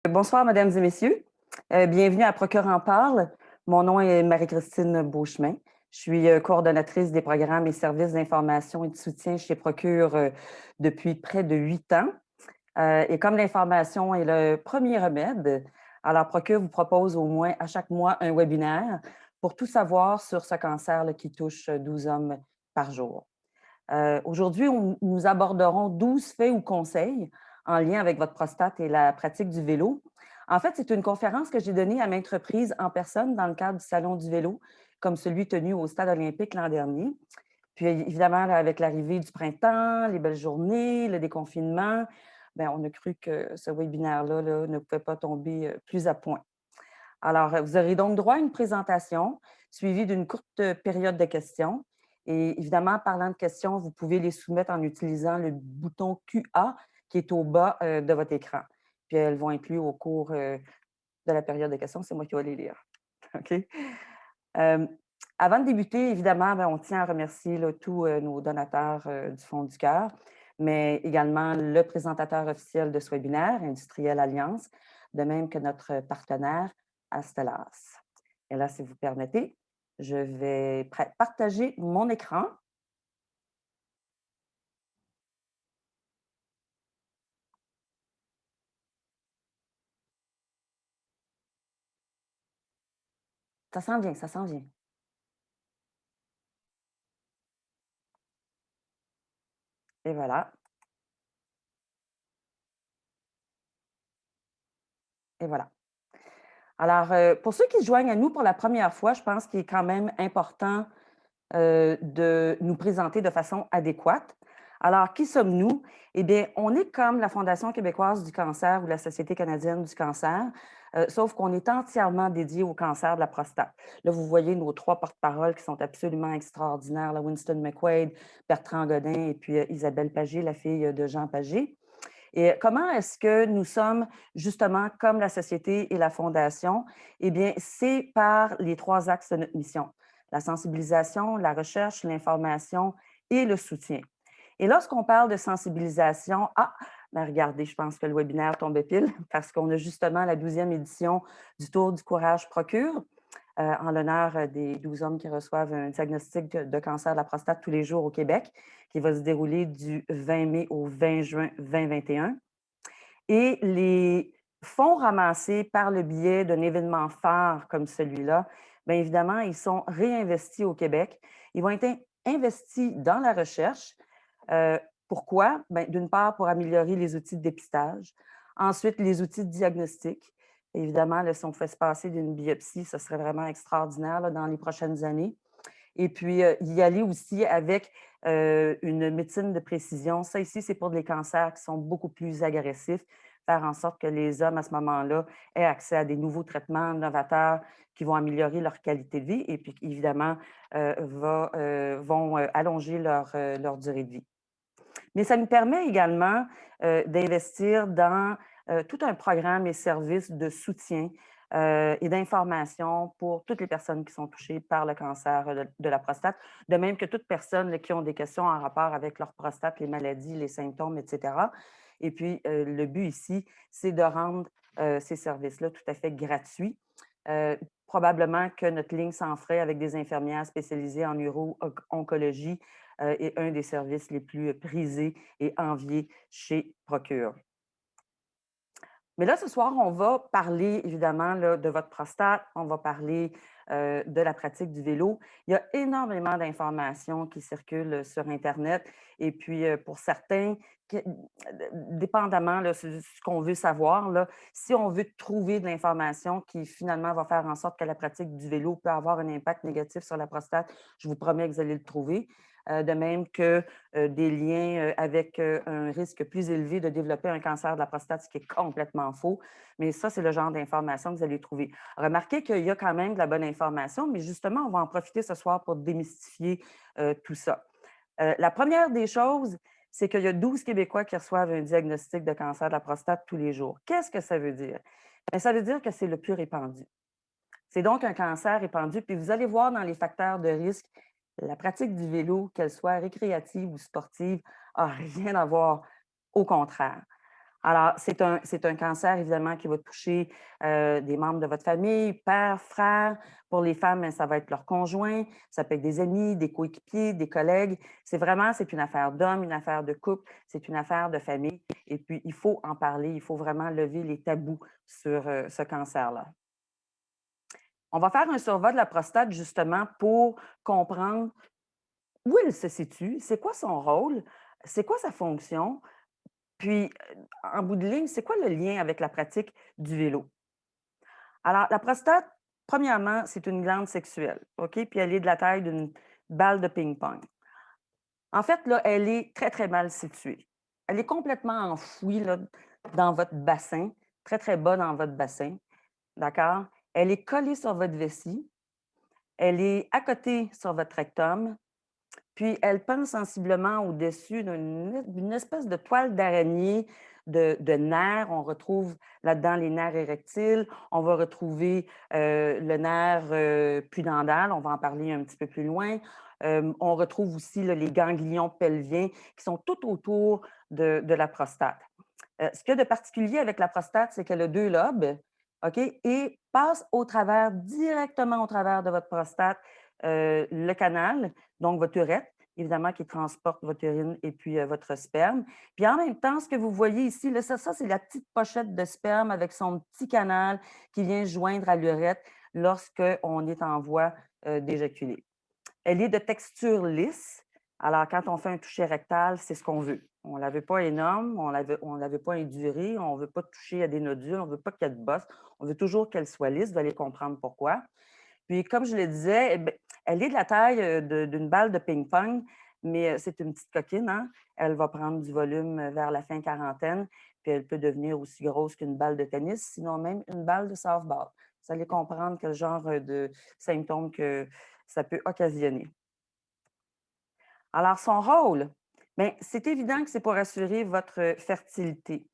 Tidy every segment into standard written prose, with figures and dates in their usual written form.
Bonsoir, mesdames et messieurs. Bienvenue à Procure en parle. Mon nom est Marie-Christine Beauchemin. Je suis coordonnatrice des programmes et services d'information et de soutien chez Procure depuis près de 8 ans. Et comme l'information est le premier remède, alors Procure vous propose au moins à chaque mois un webinaire pour tout savoir sur ce cancer qui touche 12 hommes par jour. Aujourd'hui, nous aborderons 12 faits ou conseils en lien avec votre prostate et la pratique du vélo. En fait, c'est une conférence que j'ai donnée à maintes reprises en personne dans le cadre du Salon du vélo, comme celui tenu au Stade olympique l'an dernier. Puis évidemment, là, avec l'arrivée du printemps, les belles journées, le déconfinement, bien, on a cru que ce webinaire-là ne pouvait pas tomber plus à point. Alors, vous aurez donc droit à une présentation suivie d'une courte période de questions. Et évidemment, parlant de questions, vous pouvez les soumettre en utilisant le bouton QA qui est au bas de votre écran. Puis elles vont être lues au cours de la période de questions. C'est moi qui vais les lire. OK? Euh, Avant de débuter, évidemment, bien, on tient à remercier là, tous nos donateurs du fond du cœur, mais également le présentateur officiel de ce webinaire, Industriel Alliance, de même que notre partenaire, Astellas. Et là, si vous permettez, je vais partager mon écran. Ça s'en vient, ça s'en vient. Et voilà. Et voilà. Alors, pour ceux qui se joignent à nous pour la première fois, je pense qu'il est quand même important de nous présenter de façon adéquate. Alors, qui sommes-nous? Eh bien, on est comme la Fondation québécoise du cancer ou la Société canadienne du cancer, sauf qu'on est entièrement dédié au cancer de la prostate. Là, vous voyez nos trois porte-paroles qui sont absolument extraordinaires, là, Winston McQuaid, Bertrand Godin et puis Isabelle Pagé, la fille de Jean Pagé. Et comment est-ce que nous sommes justement comme la société et la fondation? Eh bien, c'est par les trois axes de notre mission: la sensibilisation, la recherche, l'information et le soutien. Et lorsqu'on parle de sensibilisation, ben regardez, je pense que le webinaire tombe pile parce qu'on a justement la 12e édition du Tour du courage Procure en l'honneur des 12 hommes qui reçoivent un diagnostic de cancer de la prostate tous les jours au Québec, qui va se dérouler du 20 mai au 20 juin 2021. Et les fonds ramassés par le biais d'un événement phare comme celui-là, bien évidemment, ils sont réinvestis au Québec. Ils vont être investis dans la recherche. Euh, Pourquoi? Bien, d'une part, pour améliorer les outils de dépistage. Ensuite, les outils de diagnostic. Évidemment, là, si on fait se passer d'une biopsie, ce serait vraiment extraordinaire là, dans les prochaines années. Et puis, y aller aussi avec une médecine de précision. Ça ici, c'est pour des cancers qui sont beaucoup plus agressifs. Faire en sorte que les hommes, à ce moment-là, aient accès à des nouveaux traitements novateurs qui vont améliorer leur qualité de vie et puis, évidemment, vont allonger leur durée de vie. Mais ça nous permet également d'investir dans tout un programme et service de soutien et d'information pour toutes les personnes qui sont touchées par le cancer de la prostate, de même que toutes personnes là, qui ont des questions en rapport avec leur prostate, les maladies, les symptômes, etc. Et puis, le but ici, c'est de rendre ces services-là tout à fait gratuits. Probablement que notre ligne sans frais avec des infirmières spécialisées en uro-oncologie est un des services les plus prisés et enviés chez Procure. Mais là, ce soir, on va parler évidemment là, de votre prostate, on va parler de la pratique du vélo. Il y a énormément d'informations qui circulent sur Internet et puis pour certains, dépendamment de ce qu'on veut savoir, là, si on veut trouver de l'information qui finalement va faire en sorte que la pratique du vélo peut avoir un impact négatif sur la prostate, je vous promets que vous allez le trouver. De même que des liens avec un risque plus élevé de développer un cancer de la prostate, ce qui est complètement faux. Mais ça, c'est le genre d'information que vous allez trouver. Remarquez qu'il y a quand même de la bonne information, mais justement, on va en profiter ce soir pour démystifier tout ça. La première des choses, c'est qu'il y a 12 Québécois qui reçoivent un diagnostic de cancer de la prostate tous les jours. Qu'est-ce que ça veut dire? Bien, ça veut dire que c'est le plus répandu. C'est donc un cancer répandu. Puis vous allez voir dans les facteurs de risque, la pratique du vélo, qu'elle soit récréative ou sportive, n'a rien à voir. Au contraire. Alors, c'est un cancer, évidemment, qui va toucher des membres de votre famille, père, frère. Pour les femmes, ben, ça va être leur conjoint, ça peut être des amis, des coéquipiers, des collègues. C'est une affaire d'homme, une affaire de couple, c'est une affaire de famille. Et puis, il faut en parler, il faut vraiment lever les tabous sur ce cancer-là. On va faire un survol de la prostate, justement, pour comprendre où elle se situe, c'est quoi son rôle, c'est quoi sa fonction, puis, en bout de ligne, c'est quoi le lien avec la pratique du vélo? Alors, la prostate, premièrement, c'est une glande sexuelle, OK? Puis elle est de la taille d'une balle de ping-pong. En fait, là, elle est très, très mal située. Elle est complètement enfouie, là, dans votre bassin, très, très bas dans votre bassin, d'accord? Elle est collée sur votre vessie, elle est à côté sur votre rectum, puis elle pend sensiblement au-dessus d'une espèce de toile d'araignée de nerfs. On retrouve là-dedans les nerfs érectiles. On va retrouver le nerf pudendal. On va en parler un petit peu plus loin. On retrouve aussi là, les ganglions pelviens qui sont tout autour de la prostate. Ce qu'il y a de particulier avec la prostate, c'est qu'elle a deux lobes, OK, et passe directement au travers de votre prostate, le canal, donc votre urètre, évidemment, qui transporte votre urine et puis votre sperme. Puis en même temps, ce que vous voyez ici, là, ça c'est la petite pochette de sperme avec son petit canal qui vient joindre à l'urètre lorsqu'on est en voie d'éjaculer. Elle est de texture lisse. Alors, quand on fait un toucher rectal, c'est ce qu'on veut. On ne la veut pas énorme, on ne la veut pas indurée, on ne veut pas toucher à des nodules, on ne veut pas qu'elle bosse. On veut toujours qu'elle soit lisse. Vous allez comprendre pourquoi. Puis, comme je le disais, eh bien, elle est de la taille d'une balle de ping-pong, mais c'est une petite coquine. Hein? Elle va prendre du volume vers la fin quarantaine, puis elle peut devenir aussi grosse qu'une balle de tennis, sinon même une balle de softball. Vous allez comprendre quel genre de symptômes que ça peut occasionner. Alors, son rôle, bien, c'est évident que c'est pour assurer votre fertilité.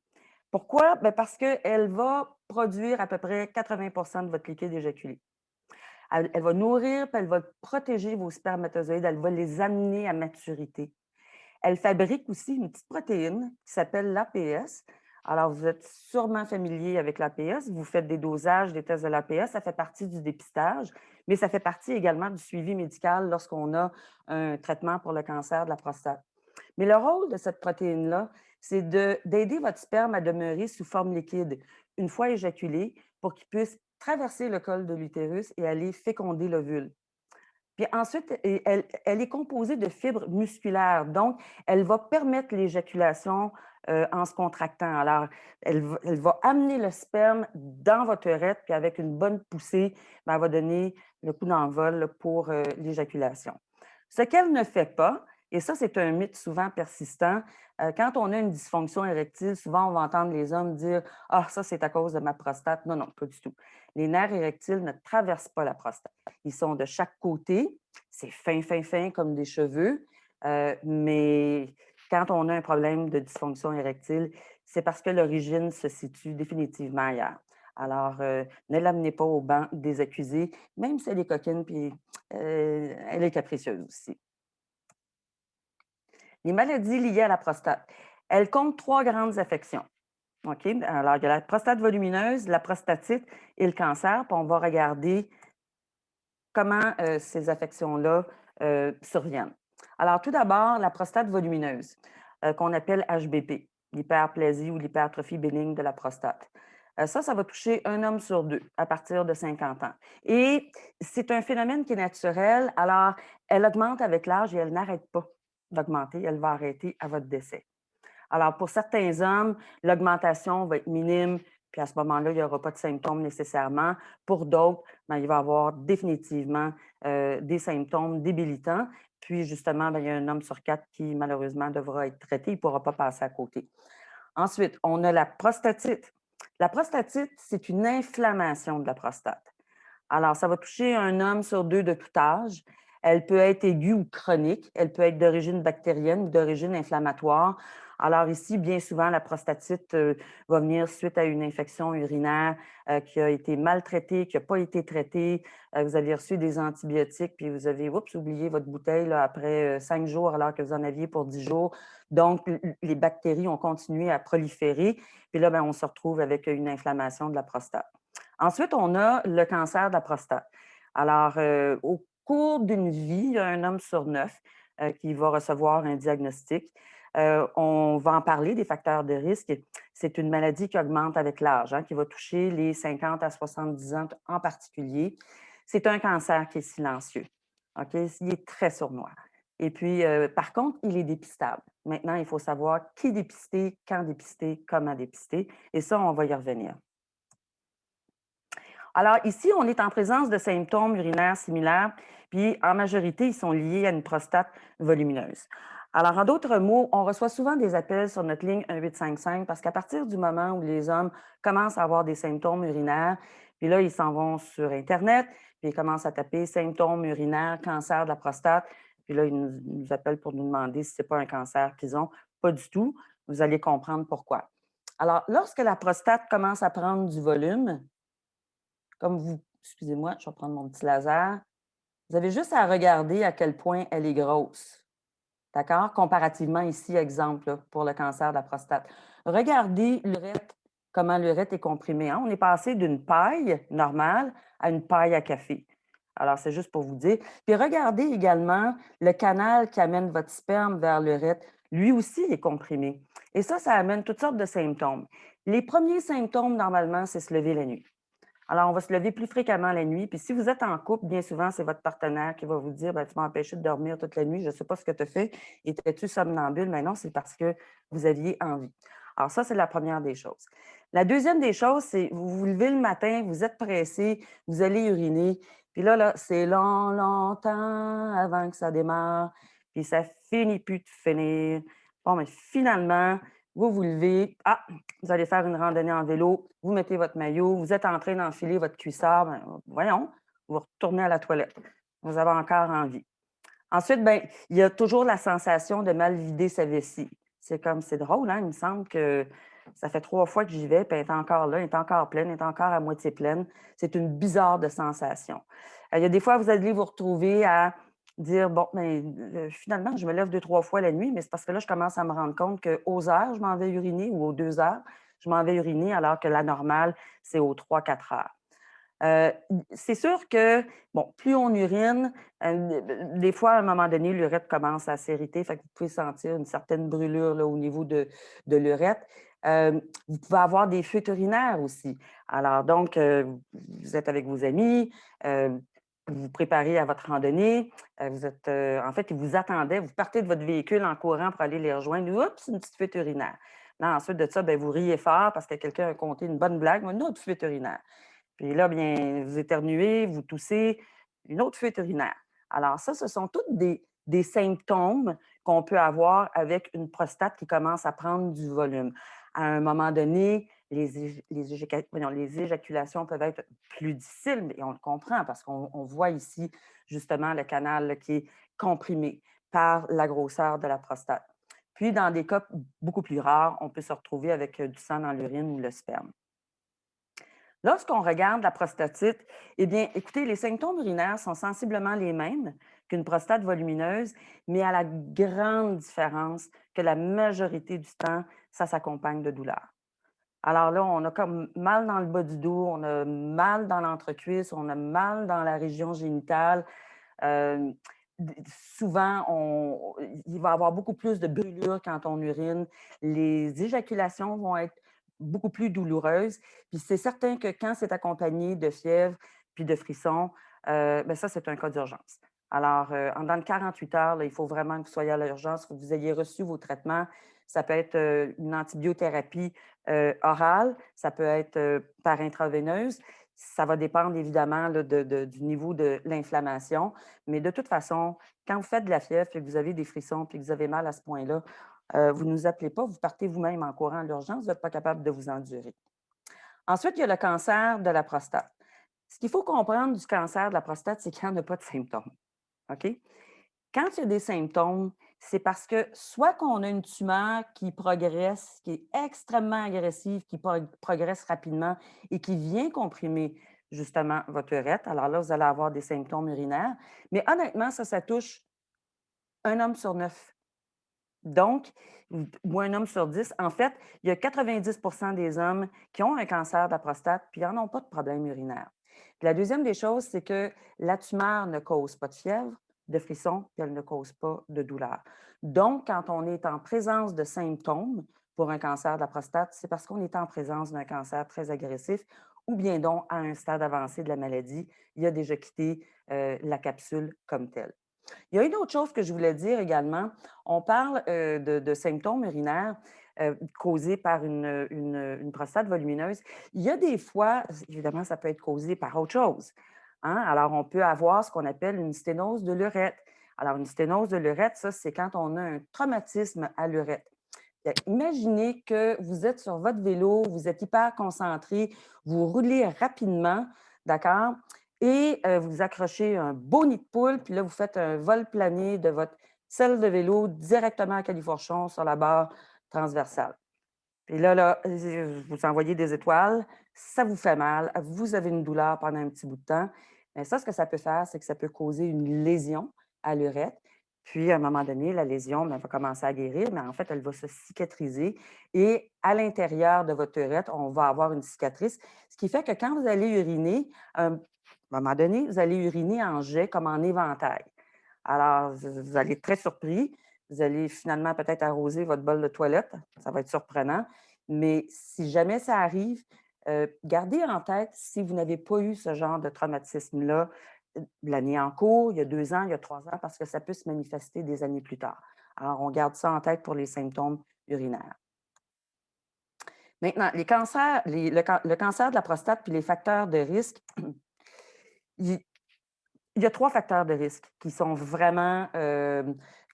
Pourquoi? Bien, parce qu'elle va produire à peu près 80 de votre liquide éjaculé. Elle va nourrir, puis elle va protéger vos spermatozoïdes, elle va les amener à maturité. Elle fabrique aussi une petite protéine qui s'appelle l'APS. Alors, vous êtes sûrement familier avec l'APS. Vous faites des dosages, des tests de l'APS. Ça fait partie du dépistage, mais ça fait partie également du suivi médical lorsqu'on a un traitement pour le cancer de la prostate. Mais le rôle de cette protéine-là, c'est d'aider votre sperme à demeurer sous forme liquide une fois éjaculé pour qu'il puisse traverser le col de l'utérus et aller féconder l'ovule. Puis ensuite, elle est composée de fibres musculaires, donc elle va permettre l'éjaculation en se contractant. Alors, elle va amener le sperme dans votre urètre, puis avec une bonne poussée, bien, elle va donner le coup d'envol là, pour l'éjaculation. Ce qu'elle ne fait pas, et ça, c'est un mythe souvent persistant, quand on a une dysfonction érectile, souvent on va entendre les hommes dire: «Ah, ça, c'est à cause de ma prostate». Non, non, pas du tout. Les nerfs érectiles ne traversent pas la prostate. Ils sont de chaque côté. C'est fin, fin, fin comme des cheveux. Mais quand on a un problème de dysfonction érectile, c'est parce que l'origine se situe définitivement ailleurs. Alors, ne l'amenez pas au banc des accusés, même si elle est coquine, puis elle est capricieuse aussi. Les maladies liées à la prostate. Elles comptent trois grandes affections. OK? Alors, il y a la prostate volumineuse, la prostatite et le cancer. Puis on va regarder comment ces affections-là surviennent. Alors, tout d'abord, la prostate volumineuse, qu'on appelle HBP, l'hyperplasie ou l'hypertrophie bénigne de la prostate. Ça va toucher un homme sur deux à partir de 50 ans. Et c'est un phénomène qui est naturel. Alors, elle augmente avec l'âge et elle n'arrête pas d'augmenter. Elle va arrêter à votre décès. Alors, pour certains hommes, l'augmentation va être minime, puis à ce moment-là, il n'y aura pas de symptômes nécessairement. Pour d'autres, bien, il va y avoir définitivement des symptômes débilitants. Puis, justement, bien, il y a un homme sur quatre qui, malheureusement, devra être traité. Il ne pourra pas passer à côté. Ensuite, on a la prostatite. La prostatite, c'est une inflammation de la prostate. Alors, ça va toucher un homme sur deux de tout âge. Elle peut être aiguë ou chronique. Elle peut être d'origine bactérienne ou d'origine inflammatoire. Alors ici, bien souvent, la prostatite va venir suite à une infection urinaire qui a été maltraitée, qui n'a pas été traitée. Vous avez reçu des antibiotiques, puis vous avez oublié votre bouteille là, après 5 jours alors que vous en aviez pour 10 jours. Donc, les bactéries ont continué à proliférer. Puis là, ben, on se retrouve avec une inflammation de la prostate. Ensuite, on a le cancer de la prostate. Alors, au cours d'une vie, il y a un homme sur 9 qui va recevoir un diagnostic. On va en parler des facteurs de risque. C'est une maladie qui augmente avec l'âge, hein, qui va toucher les 50 à 70 ans en particulier. C'est un cancer qui est silencieux. OK? Il est très sournois. Et puis, par contre, il est dépistable. Maintenant, il faut savoir qui dépister, quand dépister, comment dépister. Et ça, on va y revenir. Alors ici, on est en présence de symptômes urinaires similaires, puis en majorité, ils sont liés à une prostate volumineuse. Alors, en d'autres mots, on reçoit souvent des appels sur notre ligne 1855 parce qu'à partir du moment où les hommes commencent à avoir des symptômes urinaires, puis là, ils s'en vont sur Internet, puis ils commencent à taper symptômes urinaires, cancer de la prostate, puis là, ils nous appellent pour nous demander si ce n'est pas un cancer qu'ils ont. Pas du tout. Vous allez comprendre pourquoi. Alors, lorsque la prostate commence à prendre du volume, comme vous excusez-moi, je vais prendre mon petit laser. Vous avez juste à regarder à quel point elle est grosse, d'accord? Comparativement ici, exemple, là, pour le cancer de la prostate. Regardez l'urètre, comment l'urètre est comprimé, hein. On est passé d'une paille normale à une paille à café. Alors, c'est juste pour vous dire. Puis regardez également le canal qui amène votre sperme vers l'urètre. Lui aussi est comprimé. Et ça amène toutes sortes de symptômes. Les premiers symptômes, normalement, c'est se lever la nuit. Alors, on va se lever plus fréquemment la nuit. Puis si vous êtes en couple, bien souvent, c'est votre partenaire qui va vous dire ben, tu m'as empêché de dormir toute la nuit, je ne sais pas ce que tu as fait. Étais-tu somnambule? Mais non, c'est parce que vous aviez envie. Alors, ça, c'est la première des choses. La deuxième des choses, c'est vous vous levez le matin, vous êtes pressé, vous allez uriner. Puis là, c'est long, longtemps avant que ça démarre. Puis ça finit plus de finir. Bon, mais finalement, vous vous levez. Ah, vous allez faire une randonnée en vélo, vous mettez votre maillot, vous êtes en train d'enfiler votre cuissard, ben, voyons, vous retournez à la toilette. Vous avez encore envie. Ensuite, ben, il y a toujours la sensation de mal vider sa vessie. C'est comme, c'est drôle, hein? Il me semble que ça fait 3 fois que j'y vais, puis elle est encore là, elle est encore pleine, elle est encore à moitié pleine. C'est une bizarre de sensation. Il y a des fois, vous allez vous retrouver à dire, bon, mais finalement, je me lève 2, 3 fois la nuit, mais c'est parce que là, je commence à me rendre compte qu'aux heures, je m'en vais uriner, ou aux 2 heures, je m'en vais uriner, alors que la normale, c'est aux 3, 4 heures. Euh, c'est sûr que, bon, plus on urine, des fois, à un moment donné, l'urètre commence à s'irriter, fait que vous pouvez sentir une certaine brûlure là, au niveau de l'urètre. Vous pouvez avoir des fuites urinaires aussi. Alors, donc, vous êtes avec vos amis, vous vous préparez à votre randonnée, en fait, ils vous attendaient, vous partez de votre véhicule en courant pour aller les rejoindre, oups, une petite fuite urinaire. Là, ensuite de ça, bien, vous riez fort parce que quelqu'un a conté une bonne blague, une autre fuite urinaire. Puis là, bien, vous éternuez, vous toussez, une autre fuite urinaire. Alors ça, ce sont tous des symptômes qu'on peut avoir avec une prostate qui commence à prendre du volume. À un moment donné, les éjaculations peuvent être plus difficiles, et on le comprend parce qu'on voit ici justement le canal là, qui est comprimé par la grosseur de la prostate. Puis, dans des cas beaucoup plus rares, on peut se retrouver avec du sang dans l'urine ou le sperme. Lorsqu'on regarde la prostatite, eh bien, écoutez, les symptômes urinaires sont sensiblement les mêmes qu'une prostate volumineuse, mais à la grande différence que la majorité du temps, ça s'accompagne de douleur. Alors là, on a comme mal dans le bas du dos, on a mal dans l'entrecuisse, on a mal dans la région génitale. Euh, Souvent, il va y avoir beaucoup plus de brûlures quand on urine. Les éjaculations vont être beaucoup plus douloureuses. Puis c'est certain que quand c'est accompagné de fièvre puis de frissons, ben ça, c'est un cas d'urgence. Alors, en dedans de 48 heures, là, il faut vraiment que vous soyez à l'urgence, il faut que vous ayez reçu vos traitements. Ça peut être une antibiothérapie orale, ça peut être par intraveineuse. Ça va dépendre évidemment là, du niveau de l'inflammation. Mais de toute façon, quand vous faites de la fièvre, puis que vous avez des frissons, puis que vous avez mal à ce point-là, vous ne nous appelez pas, vous partez vous-même en courant à l'urgence, vous n'êtes pas capable de vous endurer. Ensuite, il y a le cancer de la prostate. Ce qu'il faut comprendre du cancer de la prostate, c'est qu'il n'y en a pas de symptômes. OK? Quand il y a des symptômes, c'est parce que soit qu'on a une tumeur qui progresse, qui est extrêmement agressive, qui progresse rapidement et qui vient comprimer justement votre urètre. Alors là, vous allez avoir des symptômes urinaires. Mais honnêtement, ça touche un homme sur 9. Donc, ou un homme sur 10. En fait, il y a 90 des hommes qui ont un cancer de la prostate, puis ils n'en ont pas de problème urinaire. Puis la deuxième des choses, c'est que la tumeur ne cause pas de fièvre, de frissons, puis elle ne cause pas de douleur. Donc, quand on est en présence de symptômes pour un cancer de la prostate, c'est parce qu'on est en présence d'un cancer très agressif ou bien donc à un stade avancé de la maladie, il a déjà quitté la capsule comme telle. Il y a une autre chose que je voulais dire également. On parle de symptômes urinaires causés par une prostate volumineuse. Il y a des fois, évidemment, ça peut être causé par autre chose, hein. Alors, on peut avoir ce qu'on appelle une sténose de l'urètre. Alors, une sténose de l'urètre, ça, c'est quand on a un traumatisme à l'urètre. Imaginez que vous êtes sur votre vélo, vous êtes hyper concentré, vous roulez rapidement, d'accord? Et vous accrochez un beau nid de poule, puis là, vous faites un vol plané de votre selle de vélo directement à califourchon sur la barre transversale. Puis là, vous envoyez des étoiles, ça vous fait mal, vous avez une douleur pendant un petit bout de temps. Mais ça, ce que ça peut faire, c'est que ça peut causer une lésion à l'urètre. Puis, à un moment donné, la lésion va commencer à guérir, mais en fait, elle va se cicatriser. Et à l'intérieur de votre urètre, on va avoir une cicatrice, ce qui fait que quand vous allez uriner, à un moment donné, vous allez uriner en jet comme en éventail. Alors, vous allez être très surpris. Vous allez finalement peut-être arroser votre bol de toilette. Ça va être surprenant. Mais si jamais ça arrive, gardez en tête si vous n'avez pas eu ce genre de traumatisme-là l'année en cours, il y a 2 ans, il y a 3 ans, parce que ça peut se manifester des années plus tard. Alors, on garde ça en tête pour les symptômes urinaires. Maintenant, les cancers, le cancer de la prostate puis les facteurs de risque, il, il y a 3 facteurs de risque qui sont vraiment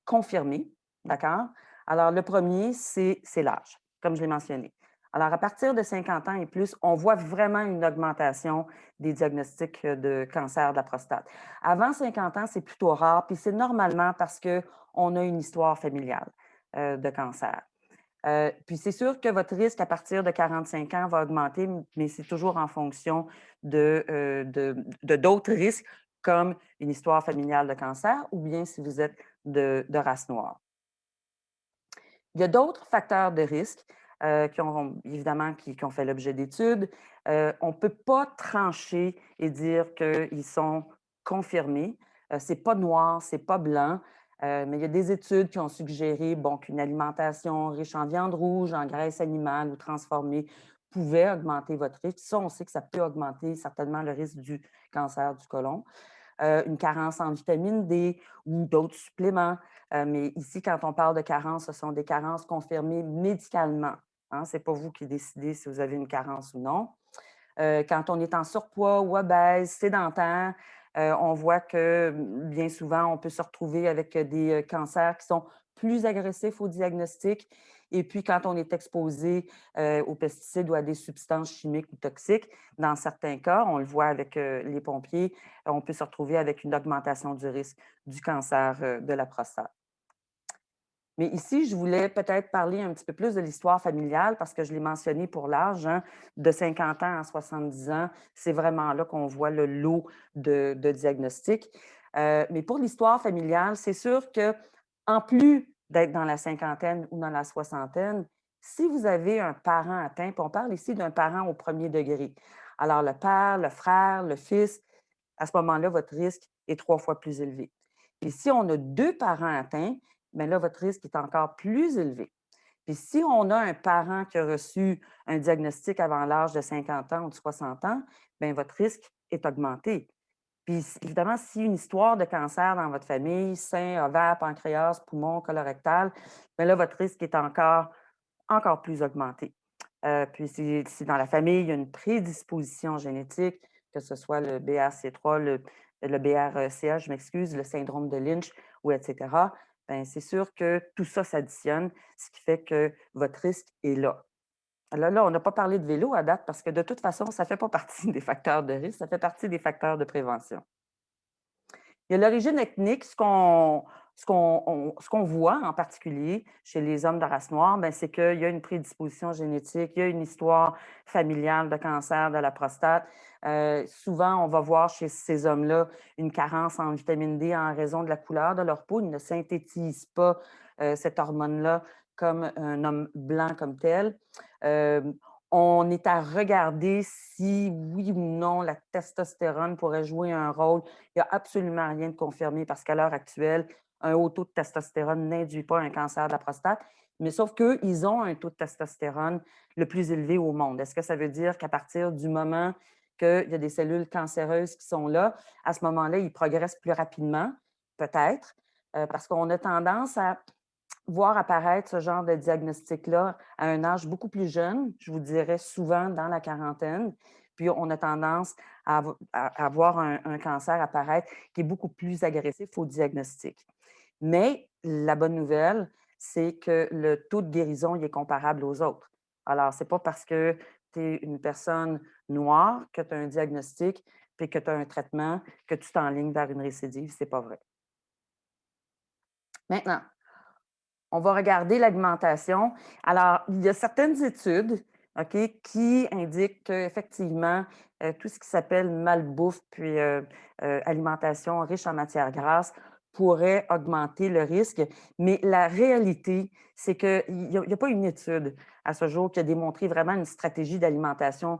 confirmés, d'accord? Alors, le premier, c'est l'âge, comme je l'ai mentionné. Alors, à partir de 50 ans et plus, on voit vraiment une augmentation des diagnostics de cancer de la prostate. Avant 50 ans, c'est plutôt rare, puis c'est normalement parce qu'on a une histoire familiale de cancer. Puis c'est sûr que votre risque à partir de 45 ans va augmenter, mais c'est toujours en fonction de d'autres risques, comme une histoire familiale de cancer ou bien si vous êtes de race noire. Il y a d'autres facteurs de risque qui ont évidemment qui ont fait l'objet d'études. On ne peut pas trancher et dire qu'ils sont confirmés. Ce n'est pas noir, ce n'est pas blanc. Mais il y a des études qui ont suggéré bon, qu'une alimentation riche en viande rouge, en graisse animale ou transformée pouvait augmenter votre risque. Ça, on sait que ça peut augmenter certainement le risque du cancer du côlon. Une carence en vitamine D ou d'autres suppléments. Mais ici, quand on parle de carence, ce sont des carences confirmées médicalement, hein. Ce n'est pas vous qui décidez si vous avez une carence ou non. Quand on est en surpoids ou obèse, sédentaire, on voit que bien souvent, on peut se retrouver avec des cancers qui sont plus agressifs au diagnostic. Et puis, quand on est exposé aux pesticides ou à des substances chimiques ou toxiques, dans certains cas, on le voit avec les pompiers, on peut se retrouver avec une augmentation du risque du cancer de la prostate. Mais ici, je voulais peut-être parler un petit peu plus de l'histoire familiale parce que je l'ai mentionné pour l'âge, hein, de 50 ans à 70 ans, c'est vraiment là qu'on voit le lot de diagnostics. Mais pour l'histoire familiale, c'est sûr que en plus d'être dans la cinquantaine ou dans la soixantaine, si vous avez un parent atteint, puis on parle ici d'un parent au premier degré, alors le père, le frère, le fils, à ce moment-là, votre risque est 3 fois plus élevé. Et si on a 2 parents atteints, bien là, votre risque est encore plus élevé. Puis si on a un parent qui a reçu un diagnostic avant l'âge de 50 ans ou de 60 ans, bien votre risque est augmenté. Puis évidemment, si une histoire de cancer dans votre famille, sein, ovaire, pancréas, poumon, colorectal, bien là, votre risque est encore plus augmenté. Puis si dans la famille, il y a une prédisposition génétique, que ce soit le BRC3, le BRCA, je m'excuse, le syndrome de Lynch ou etc., bien, c'est sûr que tout ça s'additionne, ce qui fait que votre risque est là. Là, on n'a pas parlé de vélo à date parce que de toute façon, ça ne fait pas partie des facteurs de risque, ça fait partie des facteurs de prévention. Il y a l'origine ethnique, ce qu'on voit en particulier chez les hommes de race noire, ben, c'est qu'il y a une prédisposition génétique, il y a une histoire familiale de cancer de la prostate. Souvent, on va voir chez ces hommes-là une carence en vitamine D en raison de la couleur de leur peau. Ils ne synthétisent pas cette hormone-là comme un homme blanc comme tel. Euh, on est à regarder si, oui ou non, la testostérone pourrait jouer un rôle. Il n'y a absolument rien de confirmé parce qu'à l'heure actuelle, un haut taux de testostérone n'induit pas un cancer de la prostate, mais sauf qu'eux, ils ont un taux de testostérone le plus élevé au monde. Est-ce que ça veut dire qu'à partir du moment qu'il y a des cellules cancéreuses qui sont là, à ce moment-là, ils progressent plus rapidement? Peut-être, parce qu'on a tendance à voir apparaître ce genre de diagnostic-là à un âge beaucoup plus jeune, je vous dirais souvent dans la quarantaine. Puis on a tendance à voir un cancer apparaître qui est beaucoup plus agressif au diagnostic. Mais la bonne nouvelle, c'est que le taux de guérison il est comparable aux autres. Alors, ce n'est pas parce que tu es une personne noire que tu as un diagnostic puis que tu as un traitement que tu t'enlignes vers une récidive. Ce n'est pas vrai. Maintenant, on va regarder l'alimentation. Alors, il y a certaines études, OK, qui indiquent qu'effectivement, tout ce qui s'appelle malbouffe puis alimentation riche en matières grasses pourrait augmenter le risque. Mais la réalité, c'est qu'il n'y a pas une étude à ce jour qui a démontré vraiment une stratégie d'alimentation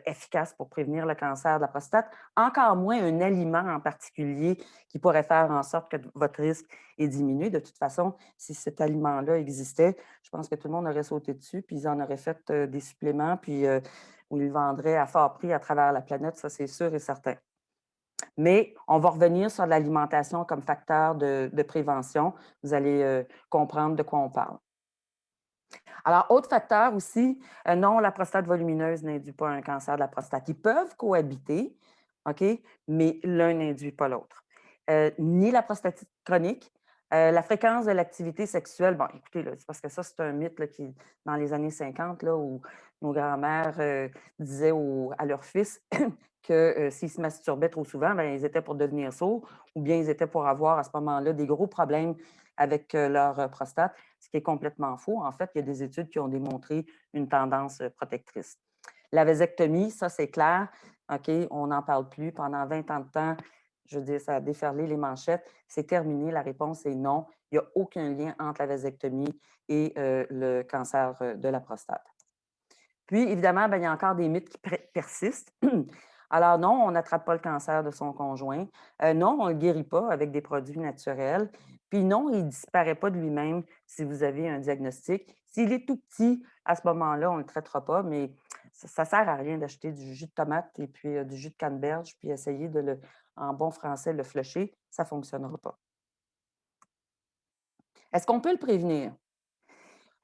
efficace pour prévenir le cancer de la prostate, encore moins un aliment en particulier qui pourrait faire en sorte que votre risque est diminué. De toute façon, si cet aliment-là existait, je pense que tout le monde aurait sauté dessus, puis ils en auraient fait des suppléments, puis où ils le vendraient à fort prix à travers la planète, ça c'est sûr et certain. Mais on va revenir sur l'alimentation comme facteur de prévention. Vous allez comprendre de quoi on parle. Alors, autre facteur aussi, non, la prostate volumineuse n'induit pas un cancer de la prostate. Ils peuvent cohabiter, OK, mais l'un n'induit pas l'autre. Ni la prostatite chronique, la fréquence de l'activité sexuelle, bon, écoutez, c'est parce que ça, c'est un mythe là, qui, dans les années 50, là, où nos grands-mères disaient à leurs fils que s'ils se masturbaient trop souvent, bien, ils étaient pour devenir sourds ou bien ils étaient pour avoir à ce moment-là des gros problèmes avec leur prostate, ce qui est complètement faux. En fait, il y a des études qui ont démontré une tendance protectrice. La vasectomie, ça, c'est clair. OK, on n'en parle plus. Pendant 20 ans de temps, je veux dire, ça a déferlé les manchettes. C'est terminé. La réponse est non. Il n'y a aucun lien entre la vasectomie et le cancer de la prostate. Puis, évidemment, bien, il y a encore des mythes qui persistent. Alors, non, on n'attrape pas le cancer de son conjoint. Non, on ne le guérit pas avec des produits naturels. Puis non, il ne disparaît pas de lui-même si vous avez un diagnostic. S'il est tout petit, à ce moment-là, on ne le traitera pas, mais ça ne sert à rien d'acheter du jus de tomate et puis du jus de canneberge, puis essayer en bon français, le flusher. Ça ne fonctionnera pas. Est-ce qu'on peut le prévenir?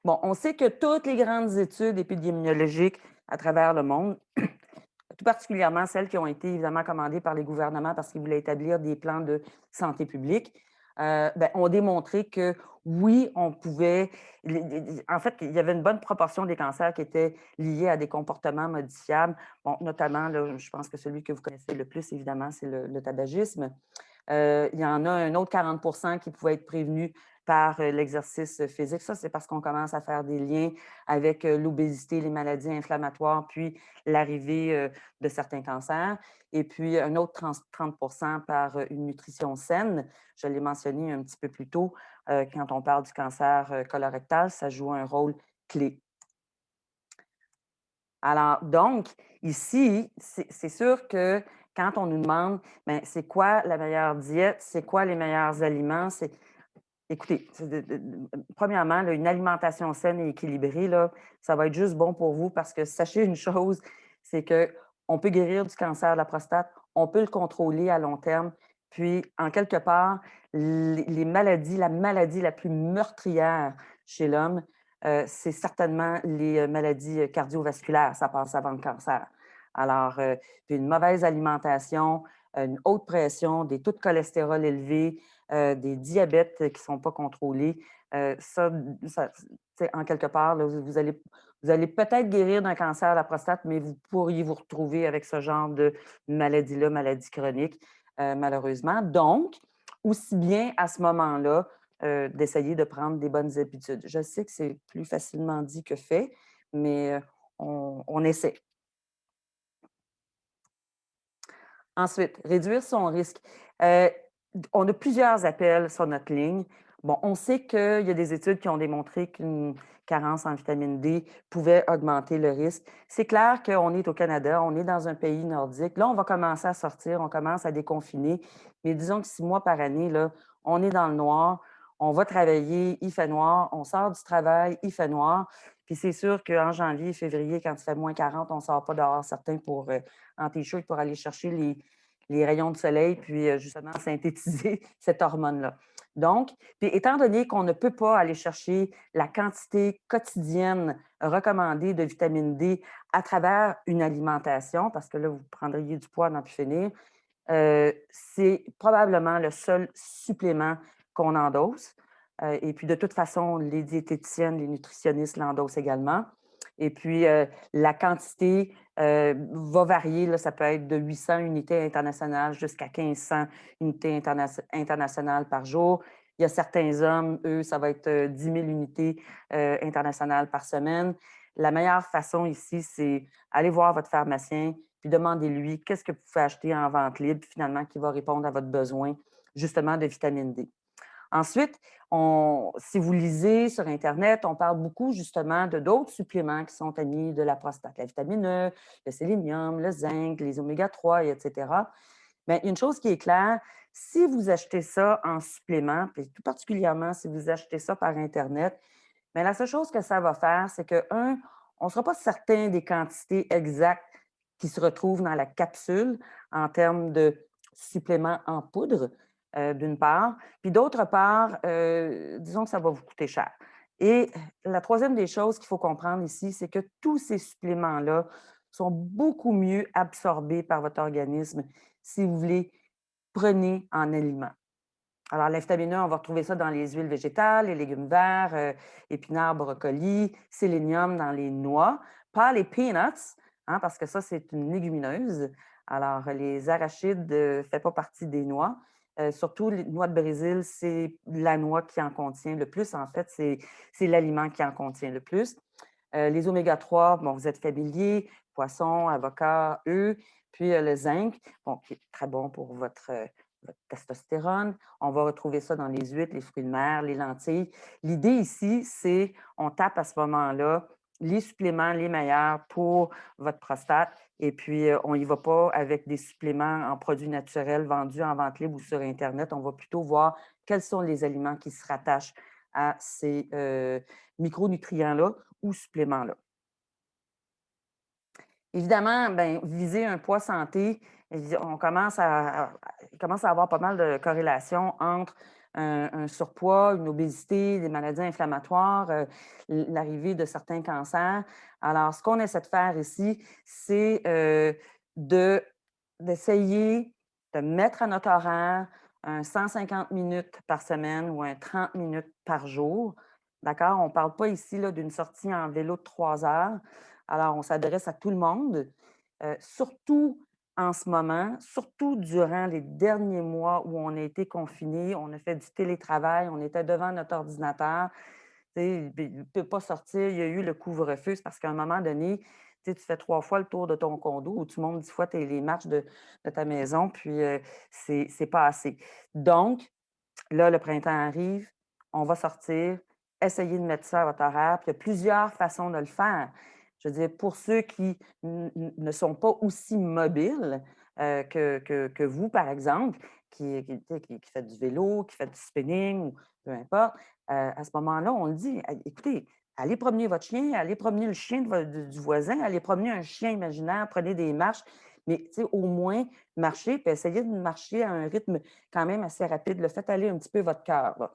Bon, on sait que toutes les grandes études épidémiologiques à travers le monde, tout particulièrement celles qui ont été évidemment commandées par les gouvernements parce qu'ils voulaient établir des plans de santé publique, ont démontré que oui, on pouvait. En fait, il y avait une bonne proportion des cancers qui étaient liés à des comportements modifiables. Bon, notamment, là, je pense que celui que vous connaissez le plus, évidemment, c'est le tabagisme. Il y en a un autre 40 qui pouvaient être prévenus par l'exercice physique. Ça, c'est parce qu'on commence à faire des liens avec l'obésité, les maladies inflammatoires, puis l'arrivée de certains cancers. Et puis, un autre 30 par une nutrition saine. Je l'ai mentionné un petit peu plus tôt, quand on parle du cancer colorectal, ça joue un rôle clé. Alors, donc, ici, c'est sûr que quand on nous demande, bien, c'est quoi la meilleure diète, c'est quoi les meilleurs aliments, écoutez, premièrement, là, une alimentation saine et équilibrée, là, ça va être juste bon pour vous parce que sachez une chose, c'est qu'on peut guérir du cancer de la prostate, on peut le contrôler à long terme, puis en quelque part, les maladies, la maladie la plus meurtrière chez l'homme, c'est certainement les maladies cardiovasculaires, ça passe avant le cancer. Alors, puis une mauvaise alimentation, une haute pression, des taux de cholestérol élevés, des diabètes qui ne sont pas contrôlés. En quelque part, là, vous allez peut-être guérir d'un cancer de la prostate, mais vous pourriez vous retrouver avec ce genre de maladie-là, maladie chronique, malheureusement. Donc, aussi bien à ce moment-là d'essayer de prendre des bonnes habitudes. Je sais que c'est plus facilement dit que fait, mais on essaie. Ensuite, réduire son risque. Euh, on a plusieurs appels sur notre ligne. Bon, on sait qu'il y a des études qui ont démontré qu'une carence en vitamine D pouvait augmenter le risque. C'est clair qu'on est au Canada, on est dans un pays nordique. Là, on va commencer à sortir, on commence à déconfiner. Mais disons que 6 mois par année, là, on est dans le noir, on va travailler, il fait noir, on sort du travail, il fait noir. Puis c'est sûr qu'en janvier, février, quand il fait moins 40, on ne sort pas dehors, certains pour en t-shirt pour aller chercher les rayons de soleil, puis justement synthétiser cette hormone-là. Donc, puis étant donné qu'on ne peut pas aller chercher la quantité quotidienne recommandée de vitamine D à travers une alimentation, parce que là, vous prendriez du poids à n'en plus finir, c'est probablement le seul supplément qu'on endosse. Et puis, de toute façon, les diététiciennes, les nutritionnistes l'endossent également. Et puis, la quantité va varier. Là, ça peut être de 800 unités internationales jusqu'à 1500 unités internationales par jour. Il y a certains hommes, eux, ça va être 10 000 unités internationales par semaine. La meilleure façon ici, c'est aller voir votre pharmacien, puis demandez-lui qu'est-ce que vous pouvez acheter en vente libre, finalement, qui va répondre à votre besoin, justement, de vitamine D. Ensuite, si vous lisez sur Internet, on parle beaucoup justement de d'autres suppléments qui sont amis de la prostate, la vitamine E, le sélénium, le zinc, les oméga-3, etc. Mais une chose qui est claire, si vous achetez ça en supplément, puis tout particulièrement si vous achetez ça par Internet, bien, la seule chose que ça va faire, c'est que, un, on ne sera pas certain des quantités exactes qui se retrouvent dans la capsule en termes de suppléments en poudre, d'une part. Puis d'autre part, disons que ça va vous coûter cher. Et la troisième des choses qu'il faut comprendre ici, c'est que tous ces suppléments-là sont beaucoup mieux absorbés par votre organisme si vous les prenez en aliments. Alors, la vitamine E, on va retrouver ça dans les huiles végétales, les légumes verts, épinards, brocolis, sélénium dans les noix, pas les peanuts, hein, parce que ça, c'est une légumineuse. Alors, les arachides ne font pas partie des noix. Surtout, les noix de Brésil, c'est la noix qui en contient le plus. En fait, c'est l'aliment qui en contient le plus. Les oméga-3, bon, vous êtes familiers, poisson, avocat, œufs, puis le zinc, bon, qui est très bon pour votre testostérone. On va retrouver ça dans les huîtres, les fruits de mer, les lentilles. L'idée ici, c'est on tape à ce moment-là les suppléments les meilleurs pour votre prostate et puis on n'y va pas avec des suppléments en produits naturels vendus en vente libre ou sur Internet. On va plutôt voir quels sont les aliments qui se rattachent à ces micronutrients-là ou suppléments-là. Évidemment, ben, viser un poids santé, on il commence à avoir pas mal de corrélations entre un surpoids, une obésité, des maladies inflammatoires, l'arrivée de certains cancers. Alors, ce qu'on essaie de faire ici, c'est de, d'essayer de mettre à notre horaire un 150 minutes par semaine ou un 30 minutes par jour. D'accord? On ne parle pas ici là, d'une sortie en vélo de 3 heures. Alors, on s'adresse à tout le monde, surtout en ce moment, surtout durant les derniers mois où on a été confinés, on a fait du télétravail, on était devant notre ordinateur. Tu sais, il ne peut pas sortir, il y a eu le couvre-feu. C'est parce qu'à un moment donné, tu sais, tu fais 3 fois le tour de ton condo ou tu montes 10 fois les marches de ta maison, puis c'est pas assez. Donc, là, le printemps arrive, on va sortir, essayer de mettre ça à votre horaire, puis il y a plusieurs façons de le faire. Je veux dire, pour ceux qui ne sont pas aussi mobiles que vous, par exemple, tu sais, qui fait du vélo, qui fait du spinning, ou peu importe, à ce moment-là, on le dit, écoutez, allez promener votre chien, allez promener le chien du voisin, allez promener un chien imaginaire, prenez des marches, mais tu sais, au moins marcher, puis essayez de marcher à un rythme quand même assez rapide. Le faites aller un petit peu votre cœur, là.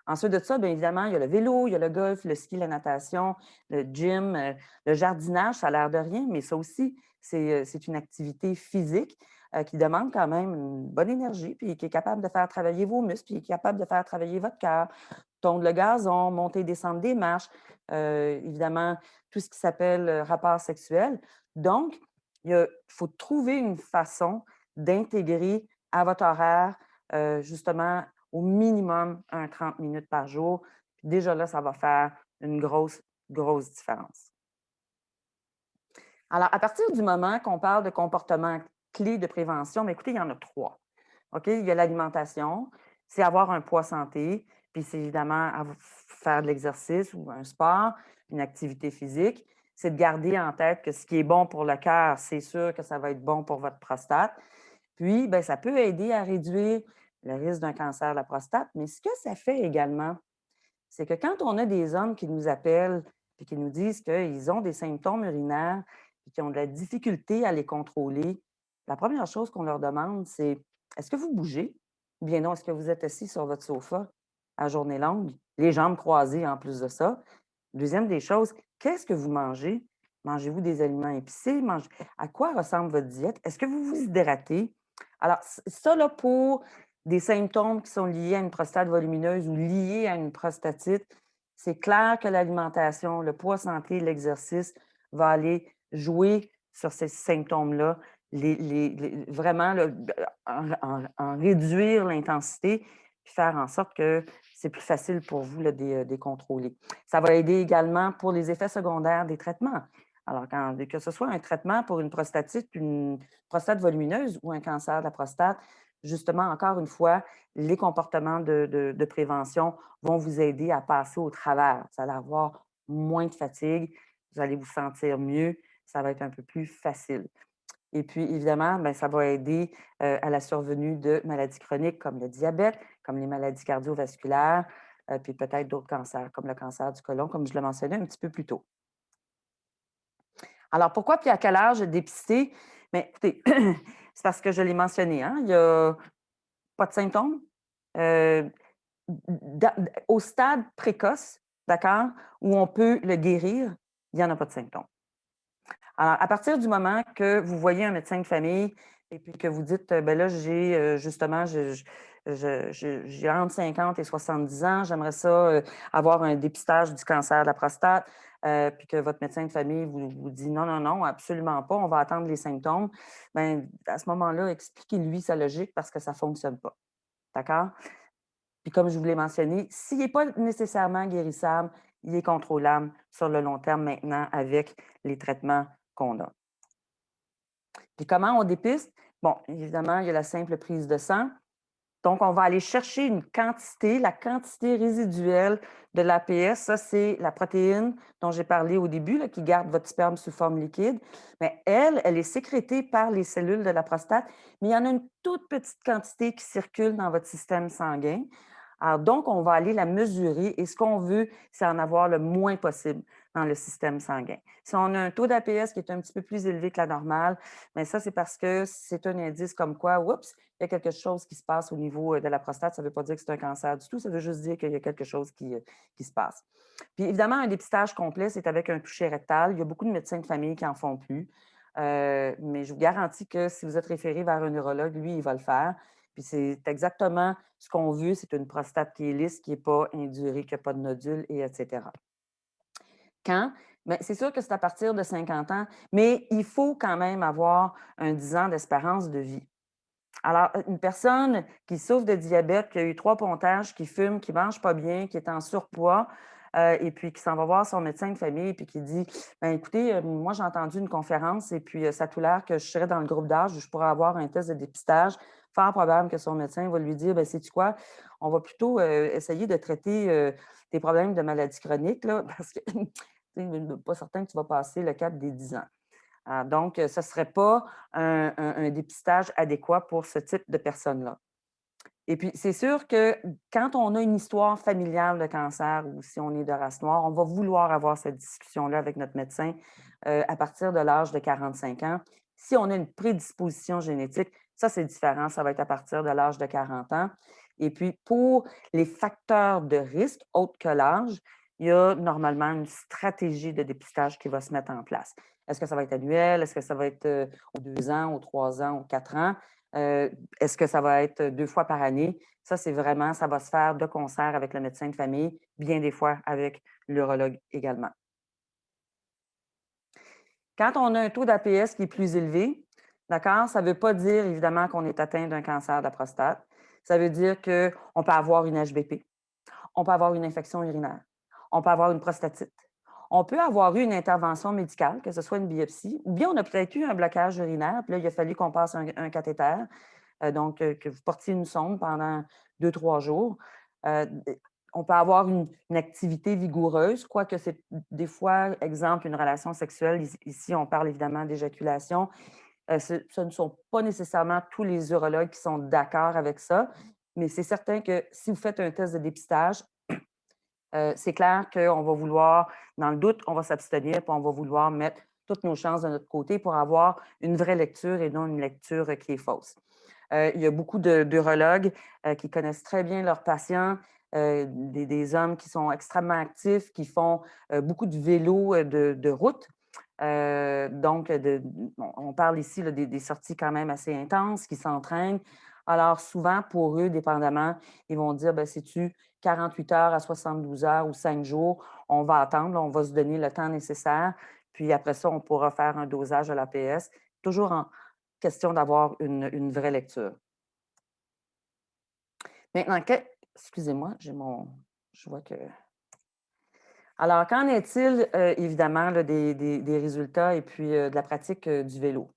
Ensuite de ça, bien évidemment, il y a le vélo, il y a le golf, le ski, la natation, le gym, le jardinage, ça a l'air de rien, mais ça aussi, c'est une activité physique qui demande quand même une bonne énergie, puis qui est capable de faire travailler vos muscles, puis qui est capable de faire travailler votre cœur, tondre le gazon, monter et descendre des marches, évidemment, tout ce qui s'appelle rapport sexuel. Donc, il faut trouver une façon d'intégrer à votre horaire, justement, au minimum un 30 minutes par jour. Puis déjà là, ça va faire une grosse, grosse différence. Alors, à partir du moment qu'on parle de comportements clés de prévention, mais écoutez, il y en a 3. OK? Il y a l'alimentation, c'est avoir un poids santé, puis c'est évidemment faire de l'exercice ou un sport, une activité physique. C'est de garder en tête que ce qui est bon pour le cœur, c'est sûr que ça va être bon pour votre prostate. Puis, bien, ça peut aider à réduire le risque d'un cancer de la prostate, mais ce que ça fait également, c'est que quand on a des hommes qui nous appellent et qui nous disent qu'ils ont des symptômes urinaires et qu'ils ont de la difficulté à les contrôler, la première chose qu'on leur demande, c'est: est-ce que vous bougez? Ou bien non, est-ce que vous êtes assis sur votre sofa à journée longue, les jambes croisées en plus de ça? Deuxième des choses, qu'est-ce que vous mangez? Mangez-vous des aliments épicés? À quoi ressemble votre diète? Est-ce que vous vous hydratez? Alors, ça, là, pour des symptômes qui sont liés à une prostate volumineuse ou liés à une prostatite, c'est clair que l'alimentation, le poids santé, l'exercice va aller jouer sur ces symptômes-là, vraiment en réduire l'intensité, puis faire en sorte que c'est plus facile pour vous là, de les contrôler. Ça va aider également pour les effets secondaires des traitements. Alors, que ce soit un traitement pour une prostatite, une prostate volumineuse ou un cancer de la prostate, justement, encore une fois, les comportements de prévention vont vous aider à passer au travers. Vous allez avoir moins de fatigue, vous allez vous sentir mieux, ça va être un peu plus facile. Et puis, évidemment, bien, ça va aider à la survenue de maladies chroniques comme le diabète, comme les maladies cardiovasculaires, puis peut-être d'autres cancers, comme le cancer du côlon, comme je le mentionnais un petit peu plus tôt. Alors, pourquoi puis à quel âge dépister? Mais écoutez, c'est parce que je l'ai mentionné, hein, il y a pas de symptômes. Euh, Au stade précoce, d'accord, où on peut le guérir, il n'y en a pas de symptômes. Alors, à partir du moment que vous voyez un médecin de famille et puis que vous dites, ben là, j'ai justement, j'ai entre 50 et 70 ans, j'aimerais ça avoir un dépistage du cancer de la prostate, puis que votre médecin de famille vous dit non, non, non, absolument pas, on va attendre les symptômes, bien, à ce moment-là, expliquez-lui sa logique parce que ça ne fonctionne pas. D'accord? Puis comme je vous l'ai mentionné, s'il n'est pas nécessairement guérissable, il est contrôlable sur le long terme maintenant avec les traitements qu'on a. Puis comment on dépiste? Bon, évidemment, il y a la simple prise de sang. Donc, on va aller chercher une quantité, la quantité résiduelle de l'APS. Ça, c'est la protéine dont j'ai parlé au début, là, qui garde votre sperme sous forme liquide. Mais elle est sécrétée par les cellules de la prostate, mais il y en a une toute petite quantité qui circule dans votre système sanguin. Alors, donc, on va aller la mesurer et ce qu'on veut, c'est en avoir le moins possible dans le système sanguin. Si on a un taux d'APS qui est un petit peu plus élevé que la normale, mais ça, c'est parce que c'est un indice comme quoi, oups, il y a quelque chose qui se passe au niveau de la prostate. Ça ne veut pas dire que c'est un cancer du tout, ça veut juste dire qu'il y a quelque chose qui se passe. Puis évidemment, un dépistage complet, c'est avec un toucher rectal. Il y a beaucoup de médecins de famille qui n'en font plus. Mais je vous garantis que si vous êtes référé vers un urologue, lui, il va le faire. Puis c'est exactement ce qu'on veut, c'est une prostate qui est lisse, qui n'est pas indurée, qui n'a pas de nodules, et etc. Quand? Bien, c'est sûr que c'est à partir de 50 ans, mais il faut quand même avoir un 10 ans d'espérance de vie. Alors, une personne qui souffre de diabète, qui a eu 3 pontages, qui fume, qui ne mange pas bien, qui est en surpoids, et puis qui s'en va voir son médecin de famille, puis qui dit: ben écoutez, moi, j'ai entendu une conférence et puis ça a tout l'air que je serais dans le groupe d'âge où je pourrais avoir un test de dépistage. Fort probable que son médecin va lui dire: ben sais-tu quoi? On va plutôt essayer de traiter tes problèmes de maladie chronique, là, parce que pas certain que tu vas passer le cap des 10 ans. Donc, ce ne serait pas un dépistage adéquat pour ce type de personnes-là. Et puis, c'est sûr que quand on a une histoire familiale de cancer ou si on est de race noire, on va vouloir avoir cette discussion-là avec notre médecin à partir de l'âge de 45 ans. Si on a une prédisposition génétique, ça, c'est différent. Ça va être à partir de l'âge de 40 ans. Et puis, pour les facteurs de risque, autres que l'âge, il y a normalement une stratégie de dépistage qui va se mettre en place. Est-ce que ça va être annuel? Est-ce que ça va être aux 2 ans, aux 3 ans, aux 4 ans? Est-ce que ça va être 2 fois par année? Ça, c'est vraiment, ça va se faire de concert avec le médecin de famille, bien des fois avec l'urologue également. Quand on a un taux d'APS qui est plus élevé, d'accord, ça ne veut pas dire évidemment qu'on est atteint d'un cancer de la prostate. Ça veut dire qu'on peut avoir une HBP, on peut avoir une infection urinaire, on peut avoir une prostatite, on peut avoir eu une intervention médicale, que ce soit une biopsie, ou bien on a peut-être eu un blocage urinaire, puis là, il a fallu qu'on passe un cathéter, donc que vous portiez une sonde pendant 2, 3 jours. Euh, on peut avoir une activité vigoureuse, quoique c'est des fois, exemple, une relation sexuelle. Ici, on parle évidemment d'éjaculation. Ce ne sont pas nécessairement tous les urologues qui sont d'accord avec ça, mais c'est certain que si vous faites un test de dépistage, c'est clair qu'on va vouloir, dans le doute, on va s'abstenir, puis on va vouloir mettre toutes nos chances de notre côté pour avoir une vraie lecture et non une lecture qui est fausse. Il y a beaucoup d'urologues qui connaissent très bien leurs patients, des hommes qui sont extrêmement actifs, qui font beaucoup de vélo de route. Donc, on parle ici là, des sorties quand même assez intenses, qui s'entraînent. Alors, souvent, pour eux, dépendamment, ils vont dire, ben, sais-tu, 48 heures à 72 heures ou 5 jours, on va attendre, là, on va se donner le temps nécessaire. Puis après ça, on pourra faire un dosage à l'APS. Toujours en question d'avoir une vraie lecture. Maintenant, excusez-moi, je vois que. Alors, qu'en est-il, évidemment, là, des résultats et puis de la pratique du vélo?